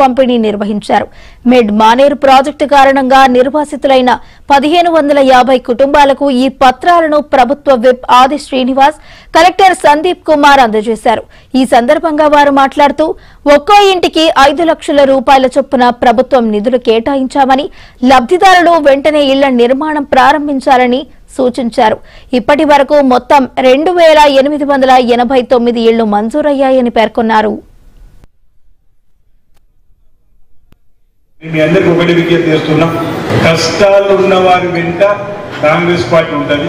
పంపిణీ నిర్వహించారు. Mid Maneru project కారణంగా నిర్వాసితులైన 1550 కుటుంబాలకు ఈ పత్రాలను ప్రభుత్వ విప్ ఆది శ్రీనివాస్, కలెక్టర్ సందీప్ కుమార్ అందజేశారు. ఈ సందర్భంగా వారు మాట్లాడుతూ ఒక్కో ఇంటికి 5 లక్షల రూపాయల చొప్పున ప్రభుత్వం నిధులు కేటాయించామని, లబ్ధిదారులు వెంటనే ఇళ్ల నిర్మాణం ప్రారంభించాలని సూచించారు. ఇప్పటి వరకు మొత్తం 2889 ఇళ్లు మంజూరయ్యాయని పేర్కొన్నారు. మీ అందరికీ ఒకటి విజ్ఞప్తి చేస్తున్నాం, కష్టాలు ఉన్న వారి వెంట కాంగ్రెస్ పార్టీ ఉంటుంది.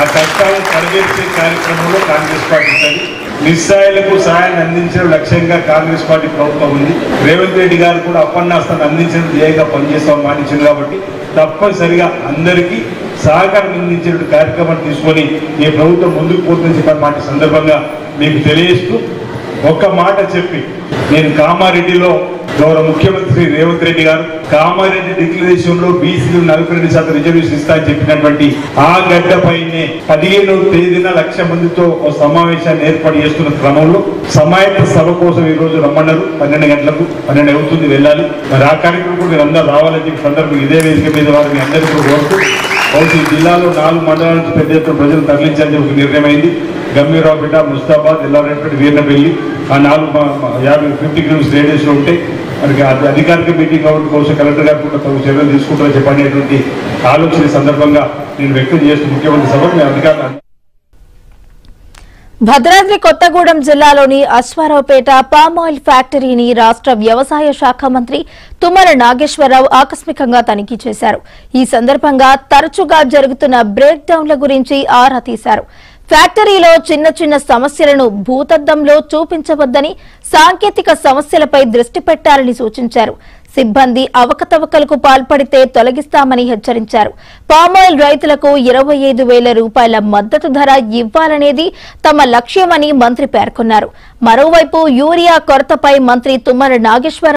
ఆ కష్టాలను పరిగెత్తే కార్యక్రమంలో కాంగ్రెస్ పార్టీ ఉంటుంది. నిస్సాయులకు సాయాన్ని అందించడం లక్ష్యంగా కాంగ్రెస్ పార్టీ ప్రభుత్వం ఉంది. రేవంత్ రెడ్డి గారు కూడా అప్పన్నాస్తాన్ని అందించడం ధ్యేయంగా పనిచేస్తామని మాటించారు. కాబట్టి తప్పనిసరిగా అందరికీ సహకారం అందించే కార్యక్రమాన్ని తీసుకొని ఈ ప్రభుత్వం ముందుకు పోతుందని చెప్పిన మాట సందర్భంగా మీకు తెలియజేస్తూ ఒక్క మాట చెప్పి, నేను కామారెడ్డిలో గౌరవ ముఖ్యమంత్రి రేవంత్ రెడ్డి గారు కామారెడ్డి డిక్లరేషన్ లో బీసీలు 42% రిజర్వేషన్ ఇస్తారని చెప్పినటువంటి ఆ గడ్డపైనే 15వ తేదీన 1,00,000 మందితో ఒక సమావేశాన్ని ఏర్పాటు చేస్తున్న క్రమంలో సమాయత్త సభ కోసం ఈ రోజు రమ్మన్నారు. 12 గంటలకు 12 అవుతుంది, వెళ్ళాలి. మరి ఆ కార్యక్రమం కూడా మీరు అందరూ రావాలని చెప్పి సందర్భం ఇదే వేదిక మీద వారిని అందరికీ కోరుతూ ఈ జిల్లాలో 4 మండలాల నుంచి పెద్ద ఎత్తున ప్రజలు తరలించాలని ఒక నిర్ణయం అయింది. గంభీరావుపేట, ముస్తాబాద్, ఎల్లారెడ్డిపేట, వీర్నపల్లి ఆ 50 కిలోమీటర్స్ రేడియస్ లో ఉంటే మనకి అధికారిక మీటింగ్ అవడం కోసం కలెక్టర్ గారు కూడా తగు చర్యలు తీసుకుంటారని చెప్పనేటువంటి ఆలోచన సందర్భంగా నేను వ్యక్తం చేస్తూ ముఖ్యమంత్రి సభకు మేము అధికారులు. భద్రాద్రి కొత్తగూడెం జిల్లాలోని అశ్వారావుపేట పామాయిల్ ఫ్యాక్టరీని రాష్ట్ర వ్యవసాయ శాఖ మంత్రి తుమ్మల నాగేశ్వరరావు ఆకస్మికంగా తనిఖీ చేశారు. ఈ సందర్భంగా తరచుగా జరుగుతున్న బ్రేక్ డౌన్ల గురించి ఆరా తీశారు. ఫ్యాక్టరీలో చిన్న చిన్న సమస్యలను భూతద్దంలో చూపించవద్దని, సాంకేతిక సమస్యలపై దృష్టి పెట్టాలని సూచించారు. సిబ్బంది అవకతవకలకు పాల్పడితే తొలగిస్తామని హెచ్చరించారు. పామాయిల్ రైతులకు 25,000 రూపాయల మద్దతు ధర ఇవ్వాలనేది తమ లక్ష్యమని మంత్రి పేర్కొన్నారు. మరోవైపు యూరియా కొరతపై మంత్రి తుమ్మల నాగేశ్వరరావు